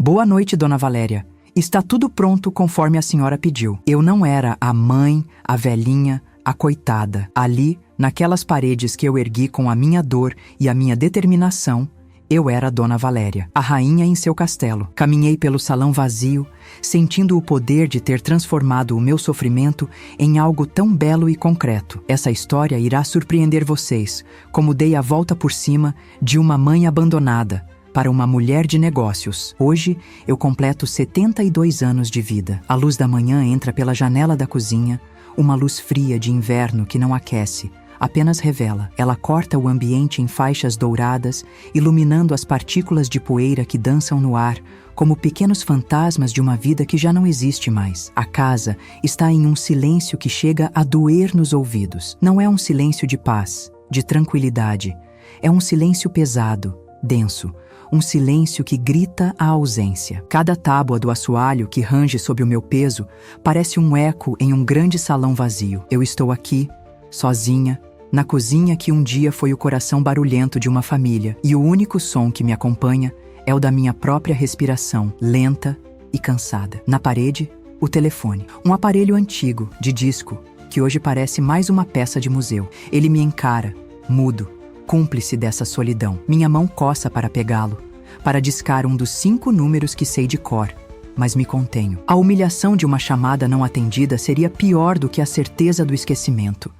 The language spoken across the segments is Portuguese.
Boa noite, Dona Valéria. Está tudo pronto conforme a senhora pediu. Eu não era a mãe, a velhinha, a coitada. Ali, naquelas paredes que eu ergui com a minha dor e a minha determinação, eu era a Dona Valéria, a rainha em seu castelo. Caminhei pelo salão vazio, sentindo o poder de ter transformado o meu sofrimento em algo tão belo e concreto. Essa história irá surpreender vocês, como dei a volta por cima de uma mãe abandonada para uma mulher de negócios. Hoje, eu completo 72 anos de vida. A luz da manhã entra pela janela da cozinha, uma luz fria de inverno que não aquece, apenas revela. Ela corta o ambiente em faixas douradas, iluminando as partículas de poeira que dançam no ar, como pequenos fantasmas de uma vida que já não existe mais. A casa está em um silêncio que chega a doer nos ouvidos. Não é um silêncio de paz, de tranquilidade. É um silêncio pesado, denso. Um silêncio que grita a ausência. Cada tábua do assoalho que range sob o meu peso parece um eco em um grande salão vazio. Eu estou aqui, sozinha, na cozinha que um dia foi o coração barulhento de uma família, e o único som que me acompanha é o da minha própria respiração, lenta e cansada. Na parede, o telefone. Um aparelho antigo, de disco, que hoje parece mais uma peça de museu. Ele me encara, mudo, cúmplice dessa solidão. Minha mão coça para pegá-lo, para discar um dos 5 números que sei de cor, mas me contenho. A humilhação de uma chamada não atendida seria pior do que a certeza do esquecimento.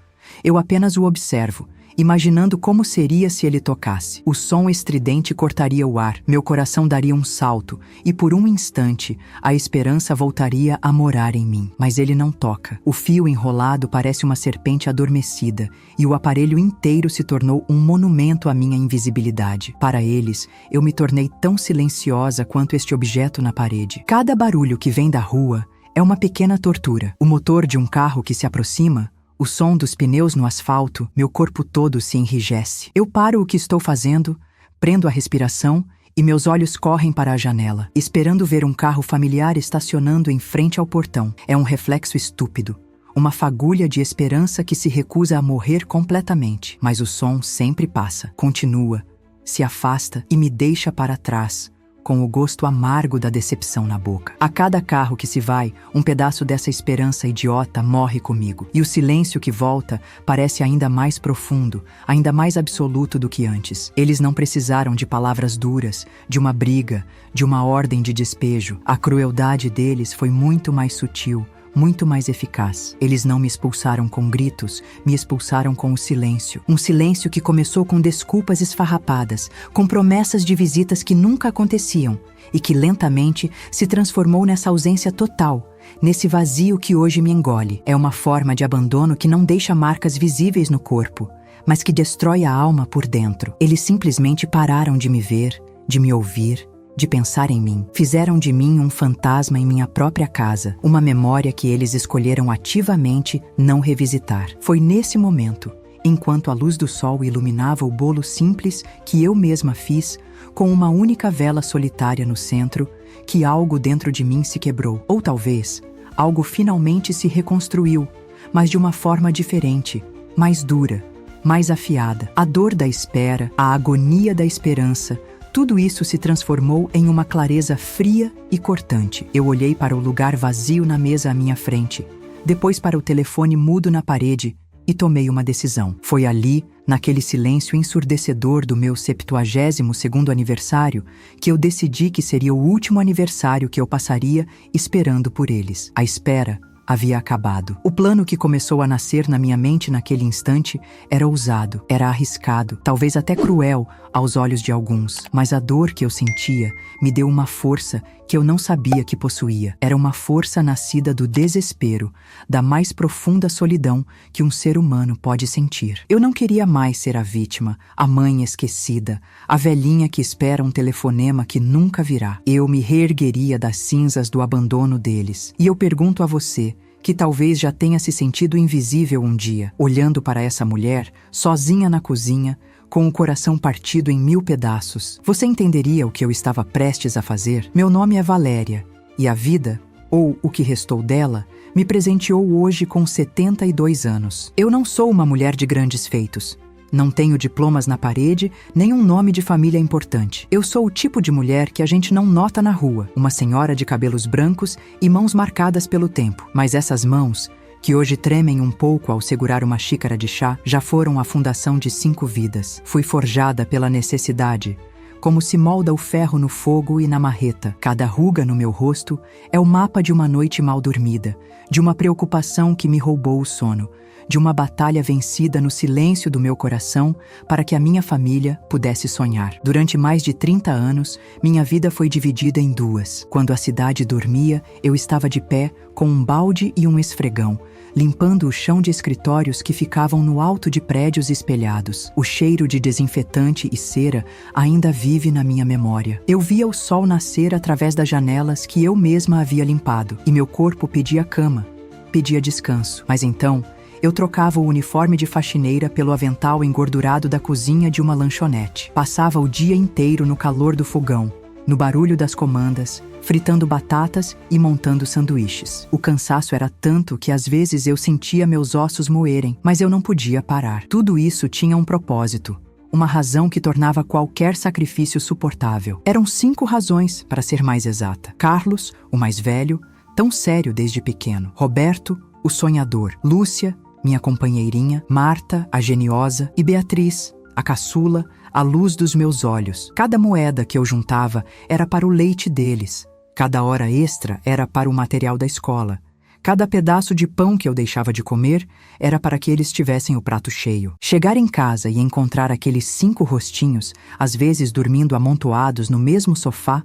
Eu apenas o observo, imaginando como seria se ele tocasse. O som estridente cortaria o ar, meu coração daria um salto, e por um instante, a esperança voltaria a morar em mim. Mas ele não toca. O fio enrolado parece uma serpente adormecida, e o aparelho inteiro se tornou um monumento à minha invisibilidade. Para eles, eu me tornei tão silenciosa quanto este objeto na parede. Cada barulho que vem da rua é uma pequena tortura. O motor de um carro que se aproxima, o som dos pneus no asfalto, meu corpo todo se enrijece. Eu paro o que estou fazendo, prendo a respiração e meus olhos correm para a janela, esperando ver um carro familiar estacionando em frente ao portão. É um reflexo estúpido, uma fagulha de esperança que se recusa a morrer completamente. Mas o som sempre passa, continua, se afasta e me deixa para trás, com o gosto amargo da decepção na boca. A cada carro que se vai, um pedaço dessa esperança idiota morre comigo. E o silêncio que volta parece ainda mais profundo, ainda mais absoluto do que antes. Eles não precisaram de palavras duras, de uma briga, de uma ordem de despejo. A crueldade deles foi muito mais sutil, muito mais eficaz. Eles não me expulsaram com gritos, me expulsaram com o silêncio. Um silêncio que começou com desculpas esfarrapadas, com promessas de visitas que nunca aconteciam, e que lentamente se transformou nessa ausência total, nesse vazio que hoje me engole. É uma forma de abandono que não deixa marcas visíveis no corpo, mas que destrói a alma por dentro. Eles simplesmente pararam de me ver, de me ouvir, de pensar em mim. Fizeram de mim um fantasma em minha própria casa, uma memória que eles escolheram ativamente não revisitar. Foi nesse momento, enquanto a luz do sol iluminava o bolo simples que eu mesma fiz, com uma única vela solitária no centro, que algo dentro de mim se quebrou. Ou talvez, algo finalmente se reconstruiu, mas de uma forma diferente, mais dura, mais afiada. A dor da espera, a agonia da esperança, tudo isso se transformou em uma clareza fria e cortante. Eu olhei para o lugar vazio na mesa à minha frente, depois para o telefone mudo na parede e tomei uma decisão. Foi ali, naquele silêncio ensurdecedor do meu 72º aniversário, que eu decidi que seria o último aniversário que eu passaria esperando por eles. A espera havia acabado. O plano que começou a nascer na minha mente naquele instante era ousado, era arriscado, talvez até cruel aos olhos de alguns, mas a dor que eu sentia me deu uma força que eu não sabia que possuía. Era uma força nascida do desespero, da mais profunda solidão que um ser humano pode sentir. Eu não queria mais ser a vítima, a mãe esquecida, a velhinha que espera um telefonema que nunca virá. Eu me reergueria das cinzas do abandono deles. E eu pergunto a você, que talvez já tenha se sentido invisível um dia, olhando para essa mulher, sozinha na cozinha, com o coração partido em 1000 pedaços. Você entenderia o que eu estava prestes a fazer? Meu nome é Valéria, e a vida, ou o que restou dela, me presenteou hoje com 72 anos. Eu não sou uma mulher de grandes feitos. Não tenho diplomas na parede, nem um nome de família importante. Eu sou o tipo de mulher que a gente não nota na rua. Uma senhora de cabelos brancos e mãos marcadas pelo tempo. Mas essas mãos, que hoje tremem um pouco ao segurar uma xícara de chá, já foram a fundação de 5 vidas. Fui forjada pela necessidade, como se molda o ferro no fogo e na marreta. Cada ruga no meu rosto é o mapa de uma noite mal dormida, de uma preocupação que me roubou o sono, de uma batalha vencida no silêncio do meu coração para que a minha família pudesse sonhar. Durante mais de 30 anos, minha vida foi dividida em 2. Quando a cidade dormia, eu estava de pé com um balde e um esfregão, limpando o chão de escritórios que ficavam no alto de prédios espelhados. O cheiro de desinfetante e cera ainda vive na minha memória. Eu via o sol nascer através das janelas que eu mesma havia limpado, e meu corpo pedia cama, pedia descanso. Mas então, eu trocava o uniforme de faxineira pelo avental engordurado da cozinha de uma lanchonete. Passava o dia inteiro no calor do fogão, no barulho das comandas, fritando batatas e montando sanduíches. O cansaço era tanto que às vezes eu sentia meus ossos moerem, mas eu não podia parar. Tudo isso tinha um propósito, uma razão que tornava qualquer sacrifício suportável. Eram 5 razões, para ser mais exata. Carlos, o mais velho, tão sério desde pequeno. Roberto, o sonhador. Lúcia, minha companheirinha. Marta, a geniosa. E Beatriz, a caçula, a luz dos meus olhos. Cada moeda que eu juntava era para o leite deles. Cada hora extra era para o material da escola. Cada pedaço de pão que eu deixava de comer era para que eles tivessem o prato cheio. Chegar em casa e encontrar aqueles 5 rostinhos, às vezes dormindo amontoados no mesmo sofá,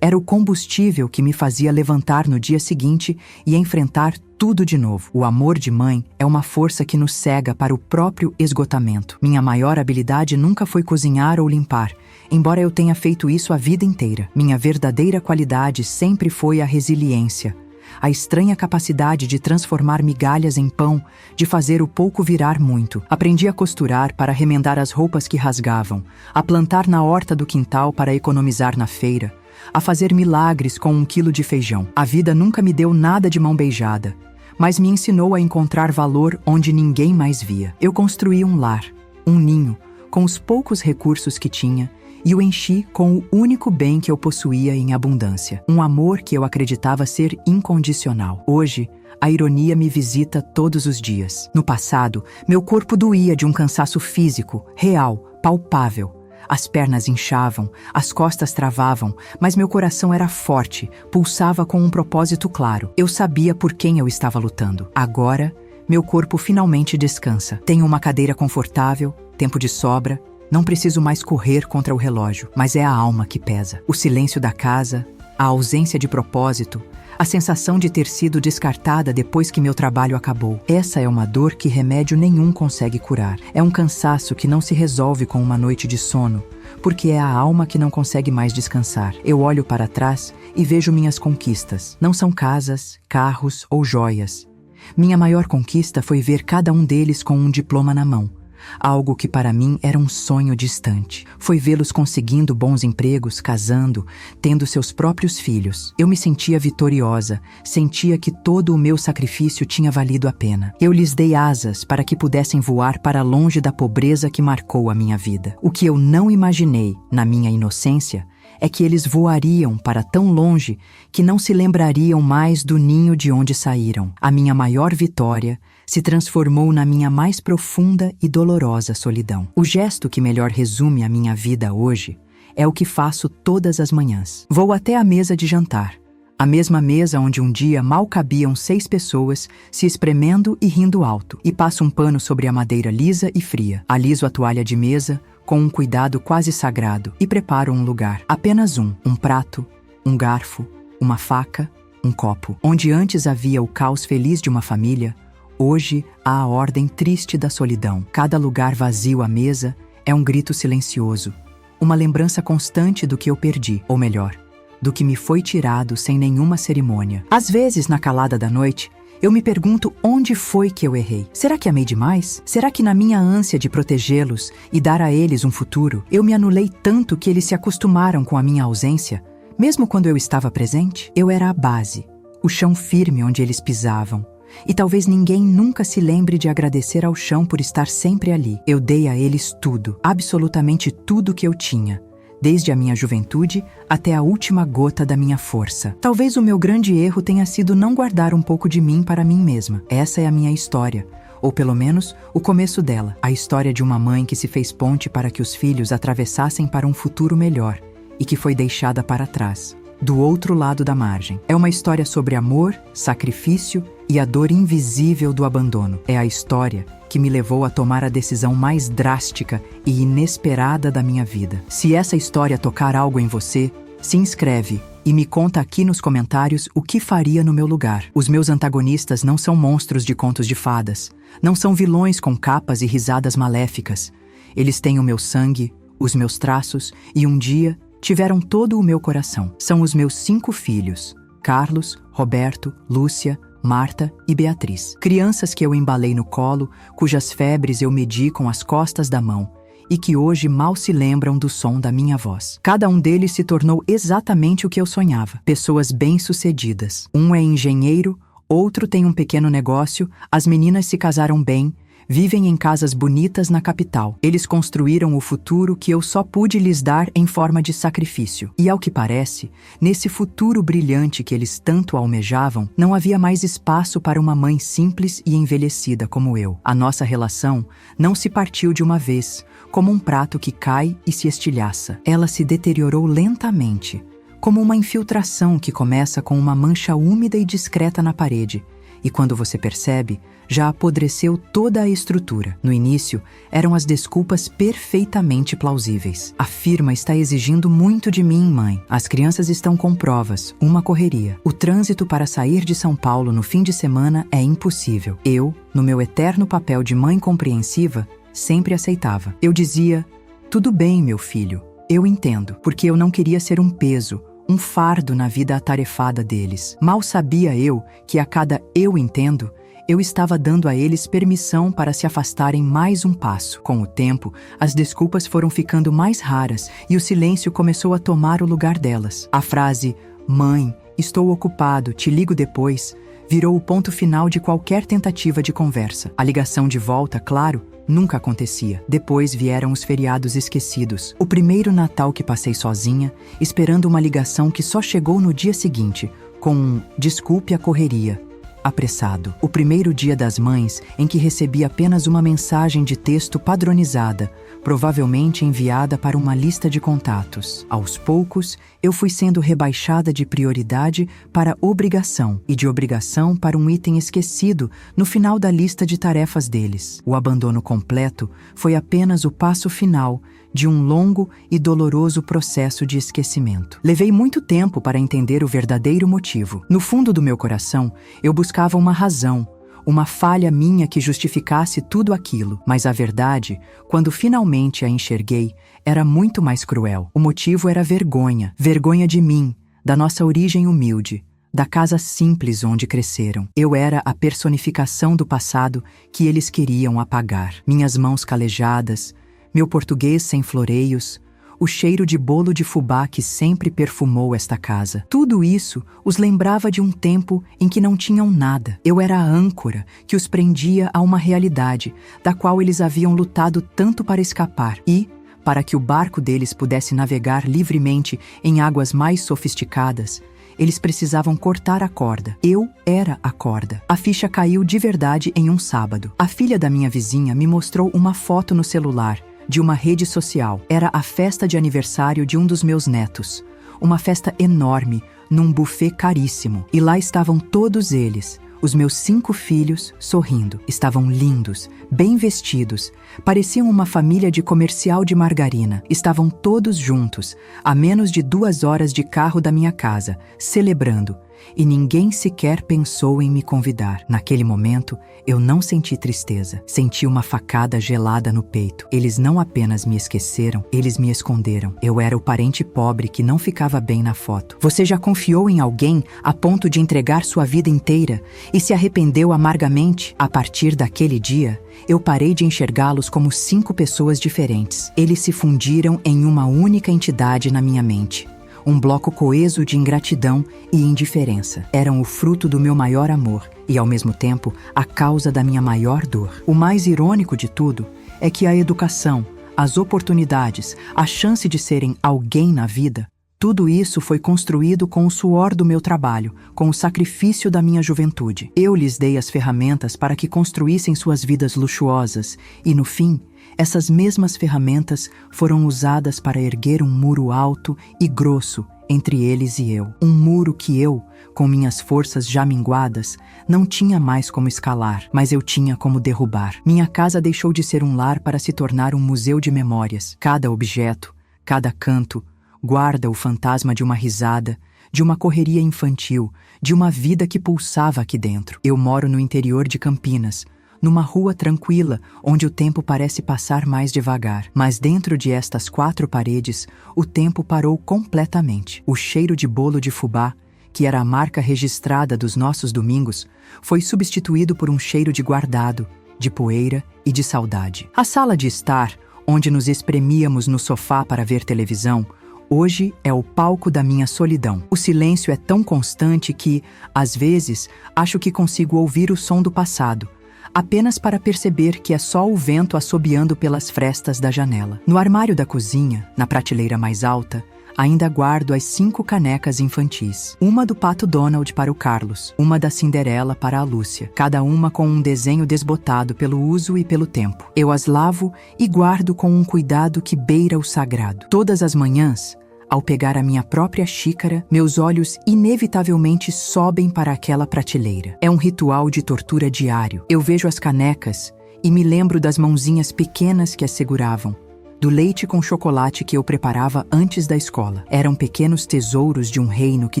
era o combustível que me fazia levantar no dia seguinte e enfrentar tudo de novo. O amor de mãe é uma força que nos cega para o próprio esgotamento. Minha maior habilidade nunca foi cozinhar ou limpar, embora eu tenha feito isso a vida inteira. Minha verdadeira qualidade sempre foi a resiliência, a estranha capacidade de transformar migalhas em pão, de fazer o pouco virar muito. Aprendi a costurar para remendar as roupas que rasgavam, a plantar na horta do quintal para economizar na feira, a fazer milagres com 1 quilo de feijão. A vida nunca me deu nada de mão beijada, mas me ensinou a encontrar valor onde ninguém mais via. Eu construí um lar, um ninho, com os poucos recursos que tinha, e o enchi com o único bem que eu possuía em abundância. Um amor que eu acreditava ser incondicional. Hoje, a ironia me visita todos os dias. No passado, meu corpo doía de um cansaço físico, real, palpável. As pernas inchavam, as costas travavam, mas meu coração era forte, pulsava com um propósito claro. Eu sabia por quem eu estava lutando. Agora, meu corpo finalmente descansa. Tenho uma cadeira confortável, tempo de sobra. Não preciso mais correr contra o relógio, mas é a alma que pesa. O silêncio da casa, a ausência de propósito, a sensação de ter sido descartada depois que meu trabalho acabou. Essa é uma dor que remédio nenhum consegue curar. É um cansaço que não se resolve com uma noite de sono, porque é a alma que não consegue mais descansar. Eu olho para trás e vejo minhas conquistas. Não são casas, carros ou joias. Minha maior conquista foi ver cada um deles com um diploma na mão. Algo que para mim era um sonho distante. Foi vê-los conseguindo bons empregos, casando, tendo seus próprios filhos. Eu me sentia vitoriosa, sentia que todo o meu sacrifício tinha valido a pena. Eu lhes dei asas para que pudessem voar para longe da pobreza que marcou a minha vida. O que eu não imaginei, na minha inocência, é que eles voariam para tão longe que não se lembrariam mais do ninho de onde saíram. A minha maior vitória se transformou na minha mais profunda e dolorosa solidão. O gesto que melhor resume a minha vida hoje é o que faço todas as manhãs. Vou até a mesa de jantar, a mesma mesa onde um dia mal cabiam 6 pessoas se espremendo e rindo alto, e passo um pano sobre a madeira lisa e fria. Aliso a toalha de mesa com um cuidado quase sagrado e preparo um lugar. Apenas um prato, um garfo, uma faca, um copo. Onde antes havia o caos feliz de uma família, hoje há a ordem triste da solidão. Cada lugar vazio à mesa é um grito silencioso, uma lembrança constante do que eu perdi, ou melhor, do que me foi tirado sem nenhuma cerimônia. Às vezes, na calada da noite, eu me pergunto onde foi que eu errei. Será que amei demais? Será que na minha ânsia de protegê-los e dar a eles um futuro, eu me anulei tanto que eles se acostumaram com a minha ausência, mesmo quando eu estava presente? Eu era a base, o chão firme onde eles pisavam, e talvez ninguém nunca se lembre de agradecer ao chão por estar sempre ali. Eu dei a eles tudo, absolutamente tudo que eu tinha, desde a minha juventude até a última gota da minha força. Talvez o meu grande erro tenha sido não guardar um pouco de mim para mim mesma. Essa é a minha história, ou pelo menos o começo dela. A história de uma mãe que se fez ponte para que os filhos atravessassem para um futuro melhor e que foi deixada para trás, do outro lado da margem. É uma história sobre amor, sacrifício e a dor invisível do abandono. É a história que me levou a tomar a decisão mais drástica e inesperada da minha vida. Se essa história tocar algo em você, se inscreve e me conta aqui nos comentários o que faria no meu lugar. Os meus antagonistas não são monstros de contos de fadas, não são vilões com capas e risadas maléficas. Eles têm o meu sangue, os meus traços e um dia tiveram todo o meu coração. São os meus 5 filhos: Carlos, Roberto, Lúcia, Marta e Beatriz. Crianças que eu embalei no colo, cujas febres eu medi com as costas da mão e que hoje mal se lembram do som da minha voz. Cada um deles se tornou exatamente o que eu sonhava. Pessoas bem-sucedidas. Um é engenheiro, outro tem um pequeno negócio, as meninas se casaram bem, vivem em casas bonitas na capital. Eles construíram o futuro que eu só pude lhes dar em forma de sacrifício. E ao que parece, nesse futuro brilhante que eles tanto almejavam, não havia mais espaço para uma mãe simples e envelhecida como eu. A nossa relação não se partiu de uma vez, como um prato que cai e se estilhaça. Ela se deteriorou lentamente, como uma infiltração que começa com uma mancha úmida e discreta na parede, e quando você percebe, já apodreceu toda a estrutura. No início, eram as desculpas perfeitamente plausíveis. A firma está exigindo muito de mim, mãe. As crianças estão com provas, uma correria. O trânsito para sair de São Paulo no fim de semana é impossível. Eu, no meu eterno papel de mãe compreensiva, sempre aceitava. Eu dizia: tudo bem, meu filho, eu entendo, porque eu não queria ser um peso, um fardo na vida atarefada deles. Mal sabia eu que a cada "eu entendo", eu estava dando a eles permissão para se afastarem mais um passo. Com o tempo, as desculpas foram ficando mais raras e o silêncio começou a tomar o lugar delas. A frase "Mãe, estou ocupado, te ligo depois", virou o ponto final de qualquer tentativa de conversa. A ligação de volta, claro, nunca acontecia. Depois vieram os feriados esquecidos. O primeiro Natal que passei sozinha, esperando uma ligação que só chegou no dia seguinte, com um "desculpe a correria", apressado. O primeiro Dia das Mães em que recebi apenas uma mensagem de texto padronizada, provavelmente enviada para uma lista de contatos. Aos poucos, eu fui sendo rebaixada de prioridade para obrigação e de obrigação para um item esquecido no final da lista de tarefas deles. O abandono completo foi apenas o passo final de um longo e doloroso processo de esquecimento. Levei muito tempo para entender o verdadeiro motivo. No fundo do meu coração, eu buscava uma razão, uma falha minha que justificasse tudo aquilo. Mas a verdade, quando finalmente a enxerguei, era muito mais cruel. O motivo era vergonha. Vergonha de mim, da nossa origem humilde, da casa simples onde cresceram. Eu era a personificação do passado que eles queriam apagar. Minhas mãos calejadas, meu português sem floreios, o cheiro de bolo de fubá que sempre perfumou esta casa. Tudo isso os lembrava de um tempo em que não tinham nada. Eu era a âncora que os prendia a uma realidade da qual eles haviam lutado tanto para escapar e, para que o barco deles pudesse navegar livremente em águas mais sofisticadas, eles precisavam cortar a corda. Eu era a corda. A ficha caiu de verdade em um sábado. A filha da minha vizinha me mostrou uma foto no celular de uma rede social. Era a festa de aniversário de um dos meus netos. Uma festa enorme, num buffet caríssimo. E lá estavam todos eles, os meus 5 filhos, sorrindo. Estavam lindos, bem vestidos. Pareciam uma família de comercial de margarina. Estavam todos juntos, a menos de 2 horas de carro da minha casa, celebrando. E ninguém sequer pensou em me convidar. Naquele momento, eu não senti tristeza. Senti uma facada gelada no peito. Eles não apenas me esqueceram, eles me esconderam. Eu era o parente pobre que não ficava bem na foto. Você já confiou em alguém a ponto de entregar sua vida inteira e se arrependeu amargamente? A partir daquele dia, eu parei de enxergá-los como 5 pessoas diferentes. Eles se fundiram em uma única entidade na minha mente. um bloco coeso de ingratidão e indiferença. Eram o fruto do meu maior amor e, ao mesmo tempo, a causa da minha maior dor. O mais irônico de tudo é que a educação, as oportunidades, a chance de serem alguém na vida, tudo isso foi construído com o suor do meu trabalho, com o sacrifício da minha juventude. Eu lhes dei as ferramentas para que construíssem suas vidas luxuosas e, no fim, essas mesmas ferramentas foram usadas para erguer um muro alto e grosso entre eles e eu. Um muro que eu, com minhas forças já minguadas, não tinha mais como escalar, mas eu tinha como derrubar. Minha casa deixou de ser um lar para se tornar um museu de memórias. Cada objeto, cada canto, guarda o fantasma de uma risada, de uma correria infantil, de uma vida que pulsava aqui dentro. Eu moro no interior de Campinas, numa rua tranquila, onde o tempo parece passar mais devagar. Mas dentro de estas 4 paredes, o tempo parou completamente. O cheiro de bolo de fubá, que era a marca registrada dos nossos domingos, foi substituído por um cheiro de guardado, de poeira e de saudade. A sala de estar, onde nos espremíamos no sofá para ver televisão, hoje é o palco da minha solidão. O silêncio é tão constante que, às vezes, acho que consigo ouvir o som do passado, apenas para perceber que é só o vento assobiando pelas frestas da janela. No armário da cozinha, na prateleira mais alta, ainda guardo as 5 canecas infantis. Uma do Pato Donald para o Carlos, uma da Cinderela para a Lúcia, cada uma com um desenho desbotado pelo uso e pelo tempo. Eu as lavo e guardo com um cuidado que beira o sagrado. Todas as manhãs, ao pegar a minha própria xícara, meus olhos inevitavelmente sobem para aquela prateleira. É um ritual de tortura diário. Eu vejo as canecas e me lembro das mãozinhas pequenas que as seguravam, do leite com chocolate que eu preparava antes da escola. Eram pequenos tesouros de um reino que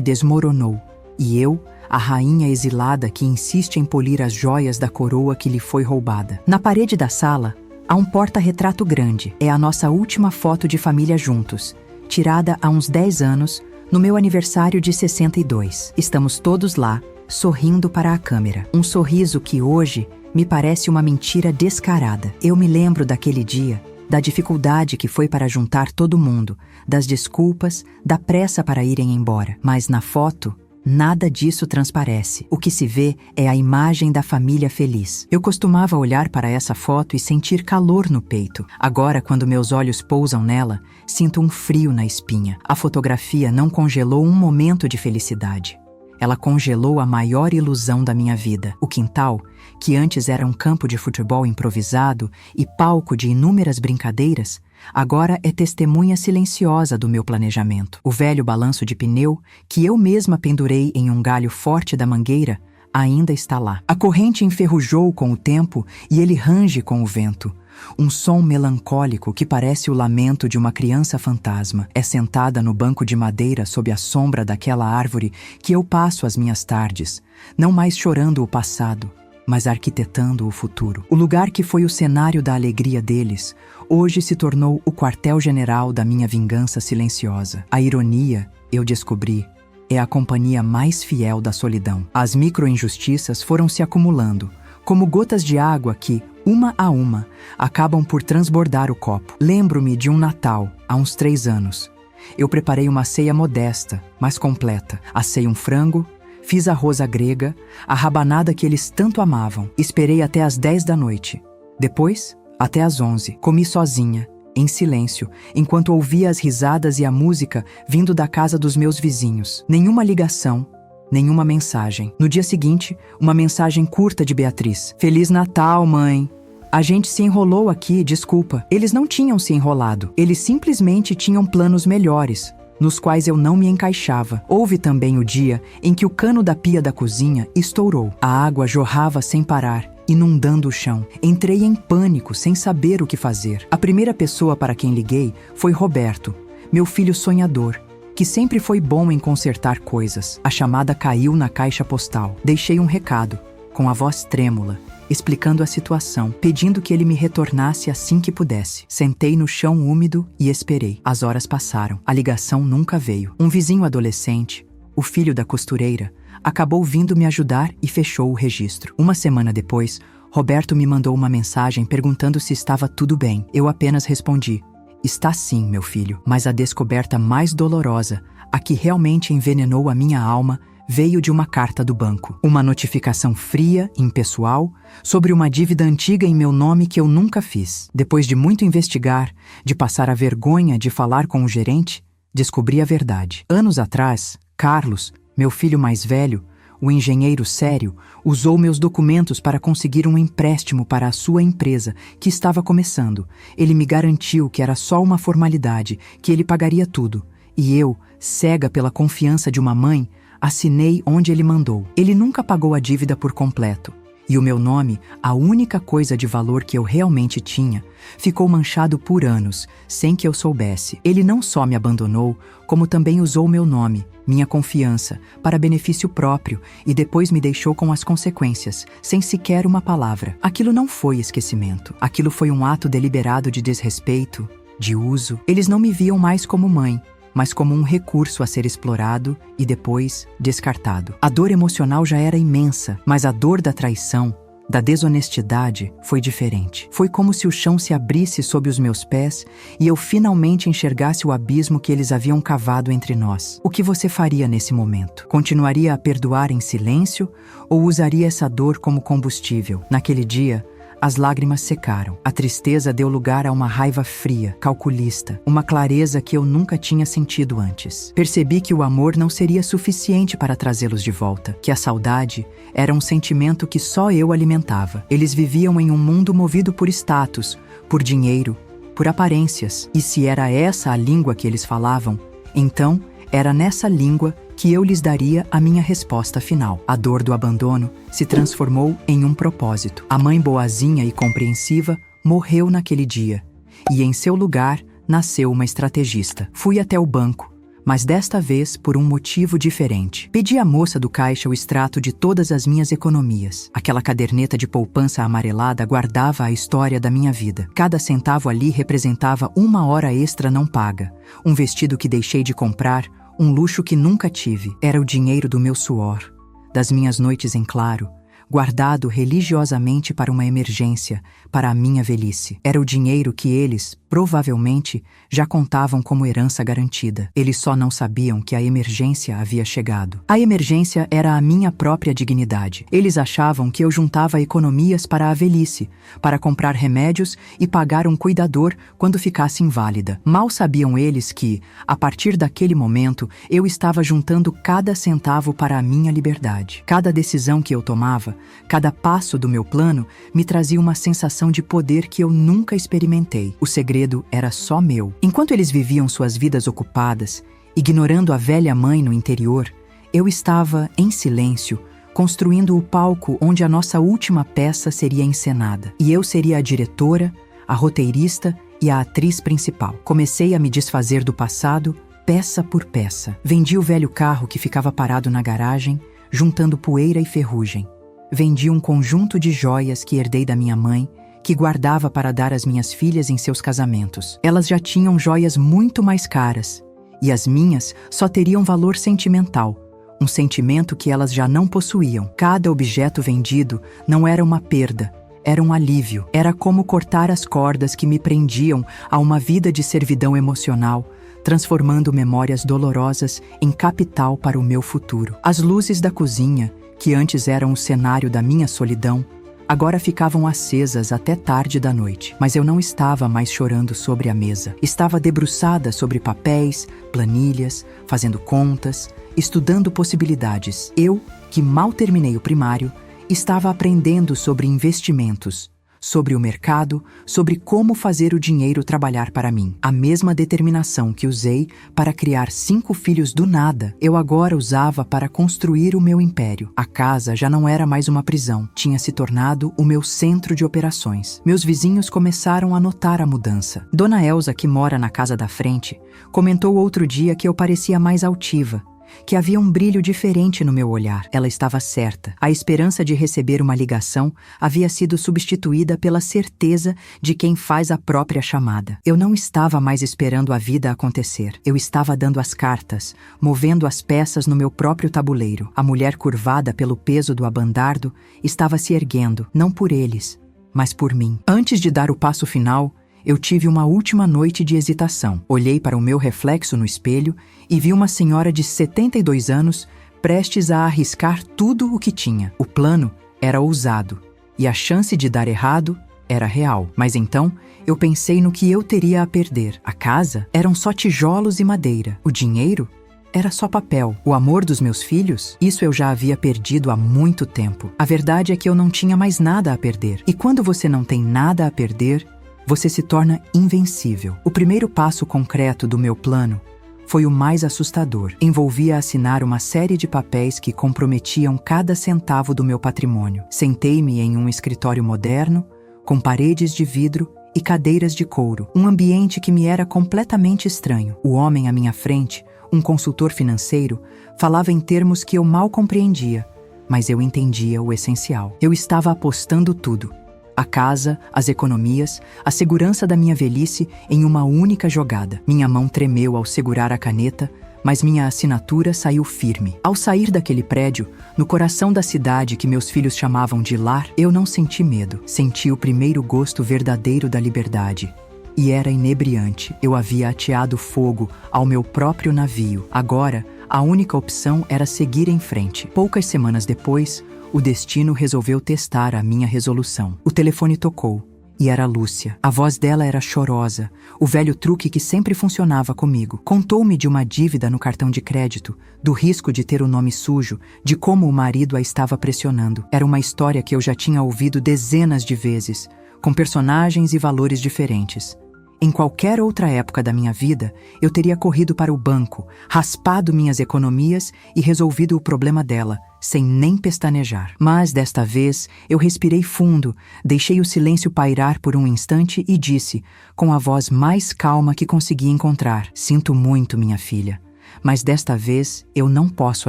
desmoronou, e eu, a rainha exilada que insiste em polir as joias da coroa que lhe foi roubada. Na parede da sala, há um porta-retrato grande. É a nossa última foto de família juntos, tirada há uns 10 anos, no meu aniversário de 62. Estamos todos lá, sorrindo para a câmera. Um sorriso que hoje me parece uma mentira descarada. Eu me lembro daquele dia, da dificuldade que foi para juntar todo mundo, das desculpas, da pressa para irem embora. Mas na foto, nada disso transparece. O que se vê é a imagem da família feliz. Eu costumava olhar para essa foto e sentir calor no peito. Agora, quando meus olhos pousam nela, sinto um frio na espinha. A fotografia não congelou um momento de felicidade. Ela congelou a maior ilusão da minha vida. O quintal, que antes era um campo de futebol improvisado e palco de inúmeras brincadeiras, agora é testemunha silenciosa do meu planejamento. O velho balanço de pneu, que eu mesma pendurei em um galho forte da mangueira, ainda está lá. A corrente enferrujou com o tempo e ele range com o vento. Um som melancólico que parece o lamento de uma criança fantasma. É sentada no banco de madeira sob a sombra daquela árvore que eu passo as minhas tardes, não mais chorando o passado, mas arquitetando o futuro. O lugar que foi o cenário da alegria deles, hoje se tornou o quartel-general da minha vingança silenciosa. A ironia, eu descobri, é a companhia mais fiel da solidão. As micro-injustiças foram se acumulando, como gotas de água que, uma a uma, acabam por transbordar o copo. Lembro-me de um Natal, há uns 3 anos. Eu preparei uma ceia modesta, mas completa. Assei um frango, fiz arroz à grega, a rabanada que eles tanto amavam. Esperei até às 10 da noite. Depois, até às 11. Comi sozinha, em silêncio, enquanto ouvia as risadas e a música vindo da casa dos meus vizinhos. Nenhuma ligação, nenhuma mensagem. No dia seguinte, uma mensagem curta de Beatriz. Feliz Natal, mãe! A gente se enrolou aqui, desculpa. Eles não tinham se enrolado. Eles simplesmente tinham planos melhores, nos quais eu não me encaixava. Houve também o dia em que o cano da pia da cozinha estourou. A água jorrava sem parar, inundando o chão. Entrei em pânico, sem saber o que fazer. A primeira pessoa para quem liguei foi Roberto, meu filho sonhador, que sempre foi bom em consertar coisas. A chamada caiu na caixa postal. Deixei um recado, com a voz trêmula, explicando a situação, pedindo que ele me retornasse assim que pudesse. Sentei no chão úmido e esperei. As horas passaram. A ligação nunca veio. Um vizinho adolescente, o filho da costureira, acabou vindo me ajudar e fechou o registro. Uma semana depois, Roberto me mandou uma mensagem perguntando se estava tudo bem. Eu apenas respondi: está sim, meu filho. Mas a descoberta mais dolorosa A que realmente envenenou a minha alma veio de uma carta do banco. Uma notificação fria, impessoal, sobre uma dívida antiga em meu nome que eu nunca fiz. Depois de muito investigar, de passar a vergonha de falar com o gerente, descobri a verdade. Anos atrás, Carlos, meu filho mais velho, o engenheiro sério, usou meus documentos para conseguir um empréstimo para a sua empresa, que estava começando. Ele me garantiu que era só uma formalidade, que ele pagaria tudo. E eu, cega pela confiança de uma mãe, assinei onde ele mandou. Ele nunca pagou a dívida por completo. E o meu nome, a única coisa de valor que eu realmente tinha, ficou manchado por anos, sem que eu soubesse. Ele não só me abandonou, como também usou meu nome, minha confiança, para benefício próprio e depois me deixou com as consequências, sem sequer uma palavra. Aquilo não foi esquecimento. Aquilo foi um ato deliberado de desrespeito, de uso. Eles não me viam mais como mãe, mas como um recurso a ser explorado e depois descartado. A dor emocional já era imensa, mas a dor da traição, da desonestidade, foi diferente. Foi como se o chão se abrisse sob os meus pés e eu finalmente enxergasse o abismo que eles haviam cavado entre nós. O que você faria nesse momento? Continuaria a perdoar em silêncio ou usaria essa dor como combustível? Naquele dia, as lágrimas secaram. A tristeza deu lugar a uma raiva fria, calculista, uma clareza que eu nunca tinha sentido antes. Percebi que o amor não seria suficiente para trazê-los de volta, que a saudade era um sentimento que só eu alimentava. Eles viviam em um mundo movido por status, por dinheiro, por aparências. E se era essa a língua que eles falavam, então era nessa língua que eu lhes daria a minha resposta final. A dor do abandono se transformou em um propósito. A mãe boazinha e compreensiva morreu naquele dia, e em seu lugar nasceu uma estrategista. Fui até o banco, mas desta vez por um motivo diferente. Pedi à moça do caixa o extrato de todas as minhas economias. Aquela caderneta de poupança amarelada guardava a história da minha vida. Cada centavo ali representava uma hora extra não paga, um vestido que deixei de comprar, um luxo que nunca tive. Era o dinheiro do meu suor, das minhas noites em claro, guardado religiosamente para uma emergência, para a minha velhice. Era o dinheiro que eles, provavelmente, já contavam como herança garantida. Eles só não sabiam que a emergência havia chegado. A emergência era a minha própria dignidade. Eles achavam que eu juntava economias para a velhice, para comprar remédios e pagar um cuidador quando ficasse inválida. Mal sabiam eles que, a partir daquele momento, eu estava juntando cada centavo para a minha liberdade. Cada decisão que eu tomava, cada passo do meu plano, me trazia uma sensação de poder que eu nunca experimentei. O segredo era só meu. Enquanto eles viviam suas vidas ocupadas, ignorando a velha mãe no interior, eu estava, em silêncio, construindo o palco onde a nossa última peça seria encenada. E eu seria a diretora, a roteirista e a atriz principal. Comecei a me desfazer do passado, peça por peça. Vendi o velho carro que ficava parado na garagem, juntando poeira e ferrugem. Vendi um conjunto de joias que herdei da minha mãe, que guardava para dar às minhas filhas em seus casamentos. Elas já tinham joias muito mais caras, e as minhas só teriam valor sentimental, um sentimento que elas já não possuíam. Cada objeto vendido não era uma perda, era um alívio. Era como cortar as cordas que me prendiam a uma vida de servidão emocional, transformando memórias dolorosas em capital para o meu futuro. As luzes da cozinha, que antes eram o cenário da minha solidão, agora ficavam acesas até tarde da noite. Mas eu não estava mais chorando sobre a mesa. Estava debruçada sobre papéis, planilhas, fazendo contas, estudando possibilidades. Eu, que mal terminei o primário, estava aprendendo sobre investimentos, sobre o mercado, sobre como fazer o dinheiro trabalhar para mim. A mesma determinação que usei para criar 5 filhos do nada, eu agora usava para construir o meu império. A casa já não era mais uma prisão, tinha se tornado o meu centro de operações. Meus vizinhos começaram a notar a mudança. Dona Elza, que mora na casa da frente, comentou outro dia que eu parecia mais altiva, que havia um brilho diferente no meu olhar. Ela estava certa. A esperança de receber uma ligação havia sido substituída pela certeza de quem faz a própria chamada. Eu não estava mais esperando a vida acontecer. Eu estava dando as cartas, movendo as peças no meu próprio tabuleiro. A mulher curvada pelo peso do abandardo estava se erguendo, não por eles, mas por mim. Antes de dar o passo final, eu tive uma última noite de hesitação. Olhei para o meu reflexo no espelho e vi uma senhora de 72 anos prestes a arriscar tudo o que tinha. O plano era ousado e a chance de dar errado era real. Mas então eu pensei no que eu teria a perder. A casa eram só tijolos e madeira. O dinheiro era só papel. O amor dos meus filhos? Isso eu já havia perdido há muito tempo. A verdade é que eu não tinha mais nada a perder. E quando você não tem nada a perder, você se torna invencível. O primeiro passo concreto do meu plano foi o mais assustador. Envolvia assinar uma série de papéis que comprometiam cada centavo do meu patrimônio. Sentei-me em um escritório moderno, com paredes de vidro e cadeiras de couro. Um ambiente que me era completamente estranho. O homem à minha frente, um consultor financeiro, falava em termos que eu mal compreendia, mas eu entendia o essencial. Eu estava apostando tudo. A casa, as economias, a segurança da minha velhice em uma única jogada. Minha mão tremeu ao segurar a caneta, mas minha assinatura saiu firme. Ao sair daquele prédio, no coração da cidade que meus filhos chamavam de lar, eu não senti medo. Senti o primeiro gosto verdadeiro da liberdade. E era inebriante. Eu havia ateado fogo ao meu próprio navio. Agora, a única opção era seguir em frente. Poucas semanas depois, o destino resolveu testar a minha resolução. O telefone tocou, e era Lúcia. A voz dela era chorosa, o velho truque que sempre funcionava comigo. Contou-me de uma dívida no cartão de crédito, do risco de ter o nome sujo, de como o marido a estava pressionando. Era uma história que eu já tinha ouvido dezenas de vezes, com personagens e valores diferentes. Em qualquer outra época da minha vida, eu teria corrido para o banco, raspado minhas economias e resolvido o problema dela, sem nem pestanejar. Mas, desta vez, eu respirei fundo, deixei o silêncio pairar por um instante e disse, com a voz mais calma que consegui encontrar: "Sinto muito, minha filha, mas desta vez eu não posso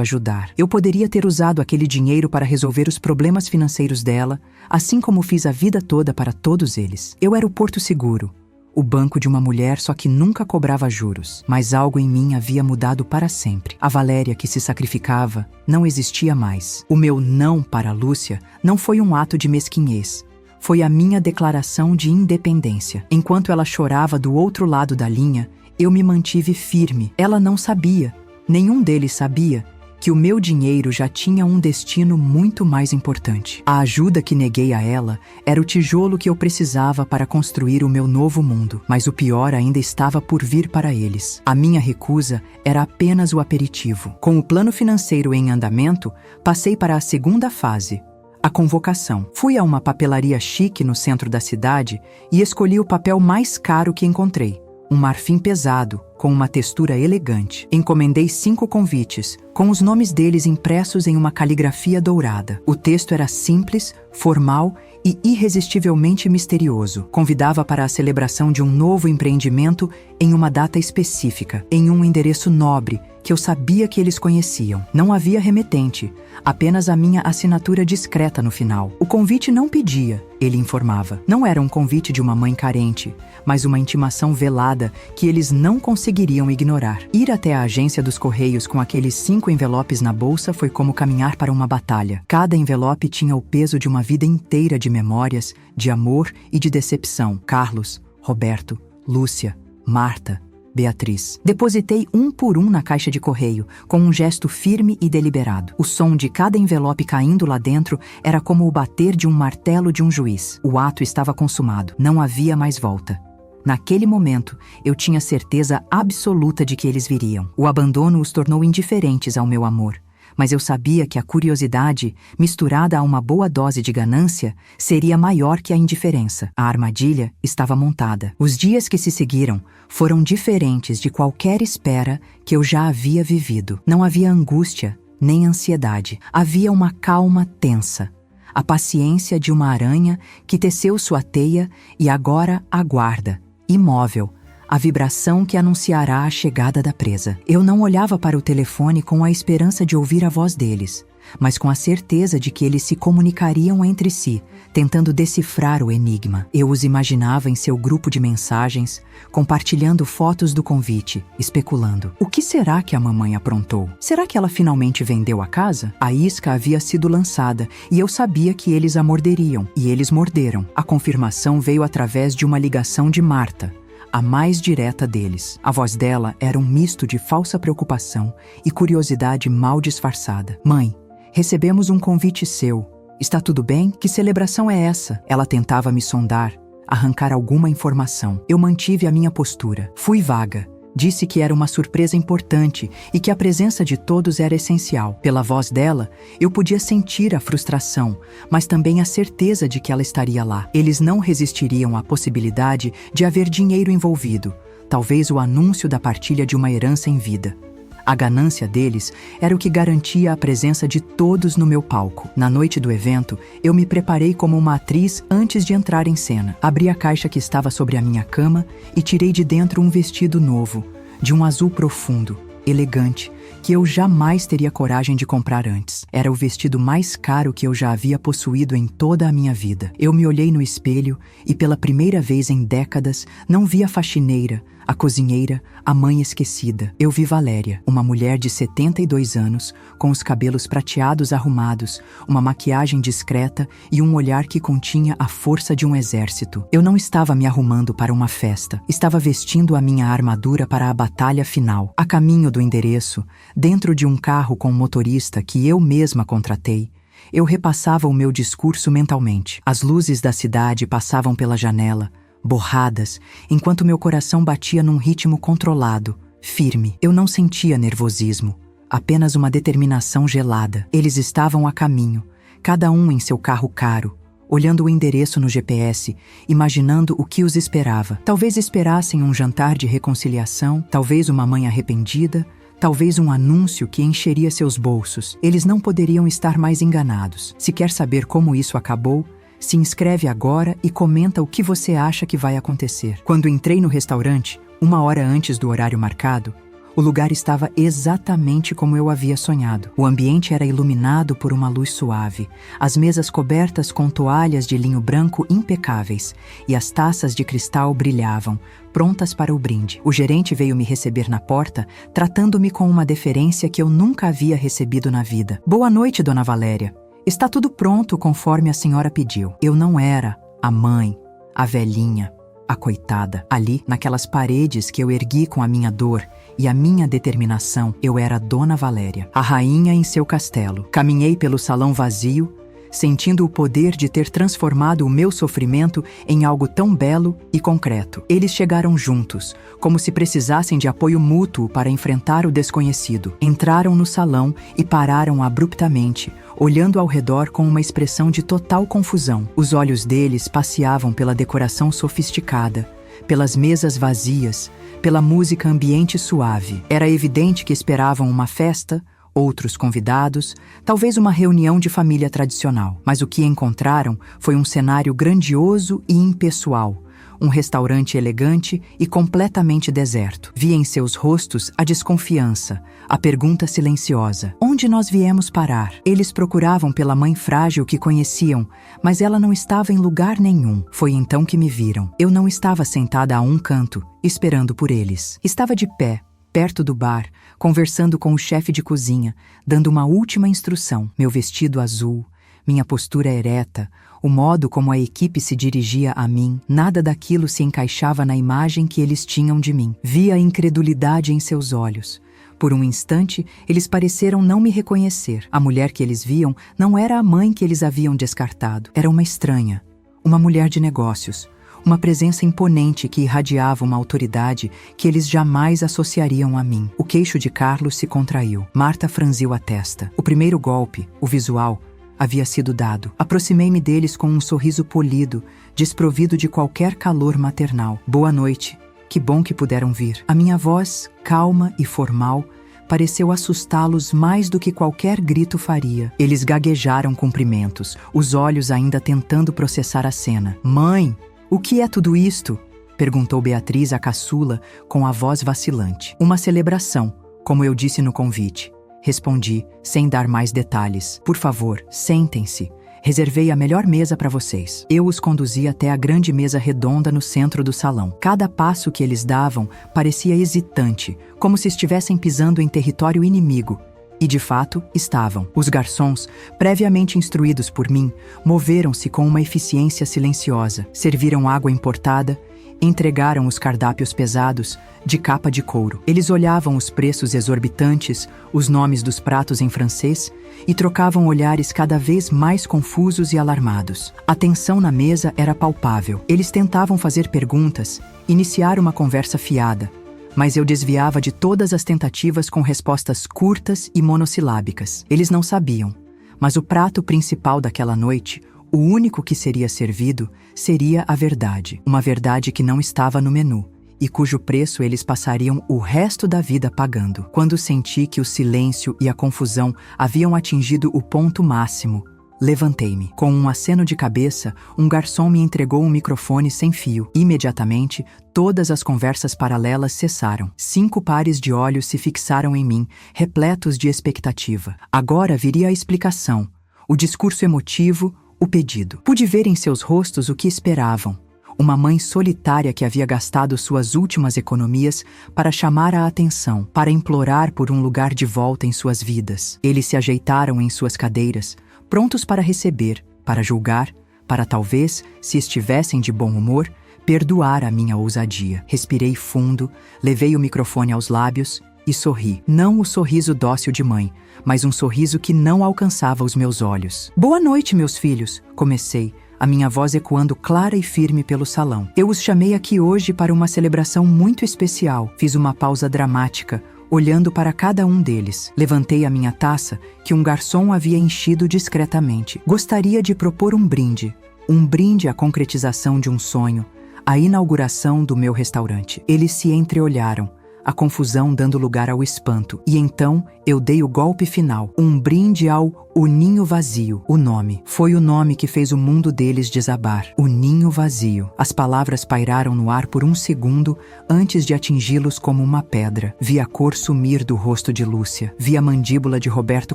ajudar. Eu poderia ter usado aquele dinheiro para resolver os problemas financeiros dela, assim como fiz a vida toda para todos eles. Eu era o porto seguro, o banco de uma mulher só que nunca cobrava juros. Mas algo em mim havia mudado para sempre. A Valéria que se sacrificava não existia mais. O meu não para Lúcia não foi um ato de mesquinhez. Foi a minha declaração de independência. Enquanto ela chorava do outro lado da linha, eu me mantive firme. Ela não sabia, nenhum deles sabia, que o meu dinheiro já tinha um destino muito mais importante. A ajuda que neguei a ela era o tijolo que eu precisava para construir o meu novo mundo, mas o pior ainda estava por vir para eles. A minha recusa era apenas o aperitivo. Com o plano financeiro em andamento, passei para a segunda fase, a convocação. Fui a uma papelaria chique no centro da cidade e escolhi o papel mais caro que encontrei, um marfim pesado, com uma textura elegante. Encomendei 5 convites, com os nomes deles impressos em uma caligrafia dourada. O texto era simples, formal e irresistivelmente misterioso. Convidava para a celebração de um novo empreendimento em uma data específica, em um endereço nobre, que eu sabia que eles conheciam. Não havia remetente, apenas a minha assinatura discreta no final. O convite não pedia, ele informava. Não era um convite de uma mãe carente, mas uma intimação velada que eles não conseguiriam ignorar. Ir até a agência dos Correios com aqueles 5 envelopes na bolsa foi como caminhar para uma batalha. Cada envelope tinha o peso de uma vida inteira de memórias, de amor e de decepção. Carlos, Roberto, Lúcia, Marta, Beatriz. Depositei um por um na caixa de correio, com um gesto firme e deliberado. O som de cada envelope caindo lá dentro era como o bater de um martelo de um juiz. O ato estava consumado. Não havia mais volta. Naquele momento, eu tinha certeza absoluta de que eles viriam. O abandono os tornou indiferentes ao meu amor. Mas eu sabia que a curiosidade, misturada a uma boa dose de ganância, seria maior que a indiferença. A armadilha estava montada. Os dias que se seguiram foram diferentes de qualquer espera que eu já havia vivido. Não havia angústia, nem ansiedade. Havia uma calma tensa. A paciência de uma aranha que teceu sua teia e agora aguarda, imóvel, a vibração que anunciará a chegada da presa. Eu não olhava para o telefone com a esperança de ouvir a voz deles, mas com a certeza de que eles se comunicariam entre si, tentando decifrar o enigma. Eu os imaginava em seu grupo de mensagens, compartilhando fotos do convite, especulando. O que será que a mamãe aprontou? Será que ela finalmente vendeu a casa? A isca havia sido lançada e eu sabia que eles a morderiam, e eles morderam. A confirmação veio através de uma ligação de Marta, a mais direta deles. A voz dela era um misto de falsa preocupação e curiosidade mal disfarçada. Mãe, recebemos um convite seu. Está tudo bem? Que celebração é essa? Ela tentava me sondar, arrancar alguma informação. Eu mantive a minha postura. Fui vaga. Disse que era uma surpresa importante e que a presença de todos era essencial. Pela voz dela, eu podia sentir a frustração, mas também a certeza de que ela estaria lá. Eles não resistiriam à possibilidade de haver dinheiro envolvido, talvez o anúncio da partilha de uma herança em vida. A ganância deles era o que garantia a presença de todos no meu palco. Na noite do evento, eu me preparei como uma atriz antes de entrar em cena. Abri a caixa que estava sobre a minha cama e tirei de dentro um vestido novo, de um azul profundo, elegante, que eu jamais teria coragem de comprar antes. Era o vestido mais caro que eu já havia possuído em toda a minha vida. Eu me olhei no espelho e, pela primeira vez em décadas, não vi a faxineira, a cozinheira, a mãe esquecida. Eu vi Valéria, uma mulher de 72 anos, com os cabelos prateados arrumados, uma maquiagem discreta e um olhar que continha a força de um exército. Eu não estava me arrumando para uma festa, estava vestindo a minha armadura para a batalha final. A caminho do endereço, dentro de um carro com um motorista que eu mesma contratei, eu repassava o meu discurso mentalmente. As luzes da cidade passavam pela janela, borradas, enquanto meu coração batia num ritmo controlado, firme. Eu não sentia nervosismo, apenas uma determinação gelada. Eles estavam a caminho, cada um em seu carro caro, olhando o endereço no GPS, imaginando o que os esperava. Talvez esperassem um jantar de reconciliação, talvez uma mãe arrependida, talvez um anúncio que encheria seus bolsos. Eles não poderiam estar mais enganados. Se quer saber como isso acabou, se inscreve agora e comenta o que você acha que vai acontecer. Quando entrei no restaurante, 1 hora antes do horário marcado, o lugar estava exatamente como eu havia sonhado. O ambiente era iluminado por uma luz suave, as mesas cobertas com toalhas de linho branco impecáveis e as taças de cristal brilhavam, prontas para o brinde. O gerente veio me receber na porta, tratando-me com uma deferência que eu nunca havia recebido na vida. Boa noite, Dona Valéria. Está tudo pronto conforme a senhora pediu. Eu não era a mãe, a velhinha, a coitada. Ali, naquelas paredes que eu ergui com a minha dor e a minha determinação, eu era Dona Valéria, a rainha em seu castelo. Caminhei pelo salão vazio, sentindo o poder de ter transformado o meu sofrimento em algo tão belo e concreto. Eles chegaram juntos, como se precisassem de apoio mútuo para enfrentar o desconhecido. Entraram no salão e pararam abruptamente, olhando ao redor com uma expressão de total confusão. Os olhos deles passeavam pela decoração sofisticada, pelas mesas vazias, pela música ambiente suave. Era evidente que esperavam uma festa, outros convidados, talvez uma reunião de família tradicional. Mas o que encontraram foi um cenário grandioso e impessoal, um restaurante elegante e completamente deserto. Vi em seus rostos a desconfiança, a pergunta silenciosa. Onde nós viemos parar? Eles procuravam pela mãe frágil que conheciam, mas ela não estava em lugar nenhum. Foi então que me viram. Eu não estava sentada a um canto, esperando por eles. Estava de pé, perto do bar, conversando com o chefe de cozinha, dando uma última instrução. Meu vestido azul, minha postura ereta, o modo como a equipe se dirigia a mim, nada daquilo se encaixava na imagem que eles tinham de mim. Vi a incredulidade em seus olhos. Por um instante, eles pareceram não me reconhecer. A mulher que eles viam não era a mãe que eles haviam descartado. Era uma estranha, uma mulher de negócios, uma presença imponente que irradiava uma autoridade que eles jamais associariam a mim. O queixo de Carlos se contraiu. Marta franziu a testa. O primeiro golpe, o visual, havia sido dado. Aproximei-me deles com um sorriso polido, desprovido de qualquer calor maternal. Boa noite. Que bom que puderam vir. A minha voz, calma e formal, pareceu assustá-los mais do que qualquer grito faria. Eles gaguejaram cumprimentos, os olhos ainda tentando processar a cena. Mãe! O que é tudo isto? Perguntou Beatriz, a caçula, com a voz vacilante. Uma celebração, como eu disse no convite. Respondi, sem dar mais detalhes. Por favor, sentem-se. Reservei a melhor mesa para vocês. Eu os conduzi até a grande mesa redonda no centro do salão. Cada passo que eles davam parecia hesitante, como se estivessem pisando em território inimigo. E de fato, estavam. Os garçons, previamente instruídos por mim, moveram-se com uma eficiência silenciosa. Serviram água importada, entregaram os cardápios pesados, de capa de couro. Eles olhavam os preços exorbitantes, os nomes dos pratos em francês, e trocavam olhares cada vez mais confusos e alarmados. A tensão na mesa era palpável. Eles tentavam fazer perguntas, iniciar uma conversa fiada, mas eu desviava de todas as tentativas com respostas curtas e monossilábicas. Eles não sabiam, mas o prato principal daquela noite, o único que seria servido, seria a verdade. Uma verdade que não estava no menu, e cujo preço eles passariam o resto da vida pagando. Quando senti que o silêncio e a confusão haviam atingido o ponto máximo, levantei-me. Com um aceno de cabeça, um garçom me entregou um microfone sem fio. Imediatamente, todas as conversas paralelas cessaram. 5 pares de olhos se fixaram em mim, repletos de expectativa. Agora viria a explicação, o discurso emotivo, o pedido. Pude ver em seus rostos o que esperavam. Uma mãe solitária que havia gastado suas últimas economias para chamar a atenção, para implorar por um lugar de volta em suas vidas. Eles se ajeitaram em suas cadeiras, prontos para receber, para julgar, para talvez, se estivessem de bom humor, perdoar a minha ousadia. Respirei fundo, levei o microfone aos lábios e sorri. Não o sorriso dócil de mãe, mas um sorriso que não alcançava os meus olhos. Boa noite, meus filhos, comecei, a minha voz ecoando clara e firme pelo salão. Eu os chamei aqui hoje para uma celebração muito especial. Fiz uma pausa dramática, olhando para cada um deles. Levantei a minha taça, que um garçom havia enchido discretamente. Gostaria de propor um brinde à concretização de um sonho, a inauguração do meu restaurante. Eles se entreolharam, a confusão dando lugar ao espanto. E então eu dei o golpe final, um brinde ao O Ninho Vazio. O nome. Foi o nome que fez o mundo deles desabar. O Ninho Vazio. As palavras pairaram no ar por um segundo antes de atingi-los como uma pedra. Vi a cor sumir do rosto de Lúcia. Vi a mandíbula de Roberto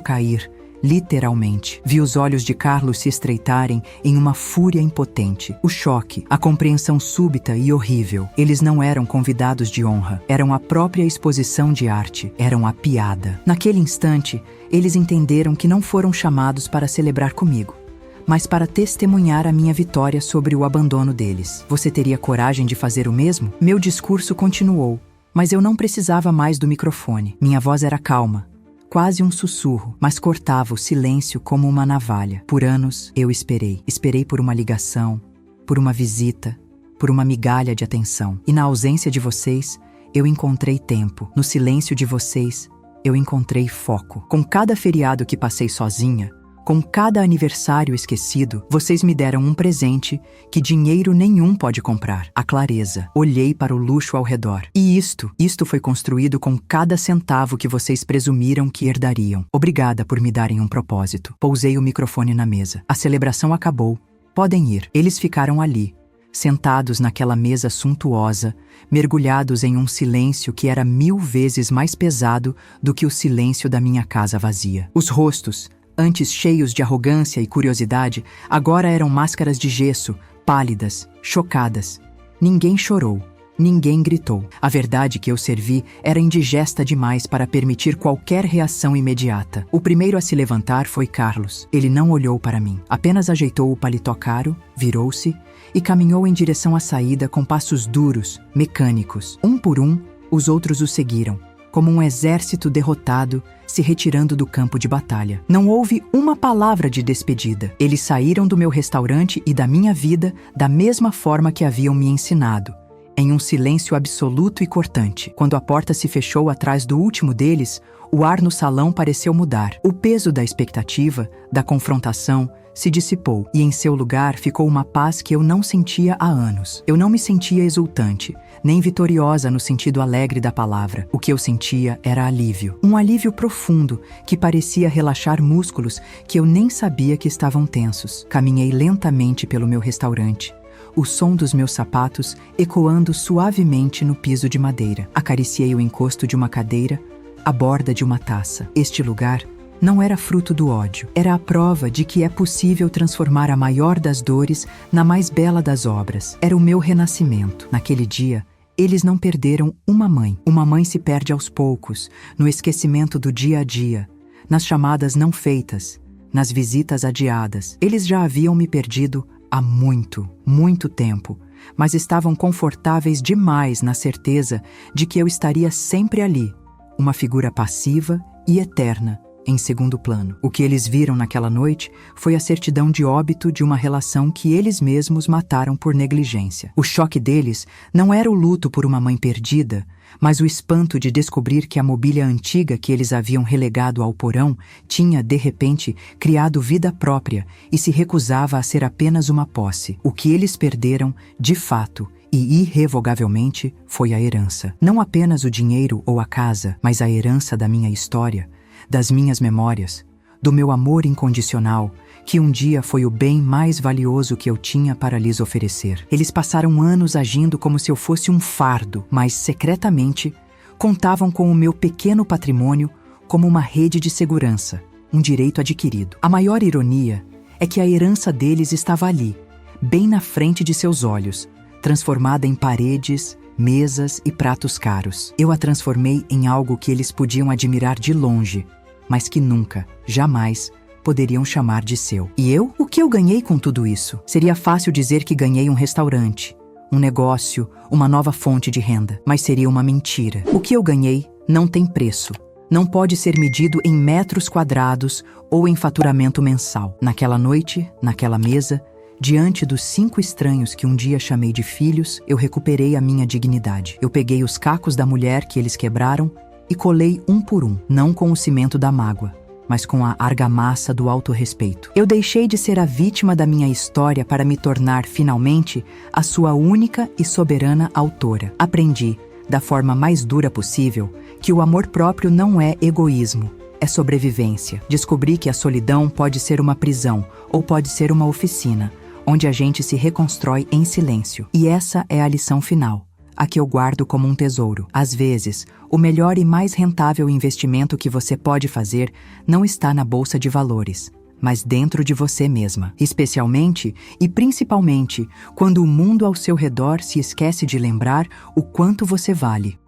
cair. Literalmente. Vi os olhos de Carlos se estreitarem em uma fúria impotente. O choque, a compreensão súbita e horrível. Eles não eram convidados de honra. Eram a própria exposição de arte. Eram a piada. Naquele instante, eles entenderam que não foram chamados para celebrar comigo, mas para testemunhar a minha vitória sobre o abandono deles. Você teria coragem de fazer o mesmo? Meu discurso continuou, mas eu não precisava mais do microfone. Minha voz era calma, quase um sussurro, mas cortava o silêncio como uma navalha. Por anos, eu esperei. Esperei por uma ligação, por uma visita, por uma migalha de atenção. E na ausência de vocês, eu encontrei tempo. No silêncio de vocês, eu encontrei foco. Com cada feriado que passei sozinha, com cada aniversário esquecido, vocês me deram um presente que dinheiro nenhum pode comprar. A clareza. Olhei para o luxo ao redor. E isto foi construído com cada centavo que vocês presumiram que herdariam. Obrigada por me darem um propósito. Pousei o microfone na mesa. A celebração acabou. Podem ir. Eles ficaram ali, sentados naquela mesa suntuosa, mergulhados em um silêncio que era 1000 vezes mais pesado do que o silêncio da minha casa vazia. Os rostos, antes cheios de arrogância e curiosidade, agora eram máscaras de gesso, pálidas, chocadas. Ninguém chorou, ninguém gritou. A verdade que eu servi era indigesta demais para permitir qualquer reação imediata. O primeiro a se levantar foi Carlos. Ele não olhou para mim, apenas ajeitou o paletó caro, virou-se e caminhou em direção à saída com passos duros, mecânicos. Um por um, os outros o seguiram, como um exército derrotado se retirando do campo de batalha. Não houve uma palavra de despedida. Eles saíram do meu restaurante e da minha vida da mesma forma que haviam me ensinado, em um silêncio absoluto e cortante. Quando a porta se fechou atrás do último deles, o ar no salão pareceu mudar. O peso da expectativa, da confrontação, se dissipou e em seu lugar ficou uma paz que eu não sentia há anos. Eu não me sentia exultante, nem vitoriosa no sentido alegre da palavra. O que eu sentia era alívio. Um alívio profundo que parecia relaxar músculos que eu nem sabia que estavam tensos. Caminhei lentamente pelo meu restaurante, o som dos meus sapatos ecoando suavemente no piso de madeira. Acariciei o encosto de uma cadeira, a borda de uma taça. Este lugar não era fruto do ódio. Era a prova de que é possível transformar a maior das dores na mais bela das obras. Era o meu renascimento. Naquele dia, eles não perderam uma mãe. Uma mãe se perde aos poucos, no esquecimento do dia a dia, nas chamadas não feitas, nas visitas adiadas. Eles já haviam me perdido há muito, muito tempo, mas estavam confortáveis demais na certeza de que eu estaria sempre ali, uma figura passiva e eterna, em segundo plano. O que eles viram naquela noite foi a certidão de óbito de uma relação que eles mesmos mataram por negligência. O choque deles não era o luto por uma mãe perdida, mas o espanto de descobrir que a mobília antiga que eles haviam relegado ao porão tinha, de repente, criado vida própria e se recusava a ser apenas uma posse. O que eles perderam, de fato, e irrevogavelmente, foi a herança. Não apenas o dinheiro ou a casa, mas a herança da minha história, das minhas memórias, do meu amor incondicional, que um dia foi o bem mais valioso que eu tinha para lhes oferecer. Eles passaram anos agindo como se eu fosse um fardo, mas secretamente contavam com o meu pequeno patrimônio como uma rede de segurança, um direito adquirido. A maior ironia é que a herança deles estava ali, bem na frente de seus olhos, transformada em paredes, mesas e pratos caros. Eu a transformei em algo que eles podiam admirar de longe, mas que nunca, jamais, poderiam chamar de seu. E eu? O que eu ganhei com tudo isso? Seria fácil dizer que ganhei um restaurante, um negócio, uma nova fonte de renda, mas seria uma mentira. O que eu ganhei não tem preço. Não pode ser medido em metros quadrados ou em faturamento mensal. Naquela noite, naquela mesa, diante dos 5 estranhos que um dia chamei de filhos, eu recuperei a minha dignidade. Eu peguei os cacos da mulher que eles quebraram e colei um por um, não com o cimento da mágoa, mas com a argamassa do autorrespeito. Eu deixei de ser a vítima da minha história para me tornar, finalmente, a sua única e soberana autora. Aprendi, da forma mais dura possível, que o amor próprio não é egoísmo, é sobrevivência. Descobri que a solidão pode ser uma prisão ou pode ser uma oficina, onde a gente se reconstrói em silêncio. E essa é a lição final, a que eu guardo como um tesouro. Às vezes, o melhor e mais rentável investimento que você pode fazer não está na bolsa de valores, mas dentro de você mesma. Especialmente e principalmente quando o mundo ao seu redor se esquece de lembrar o quanto você vale.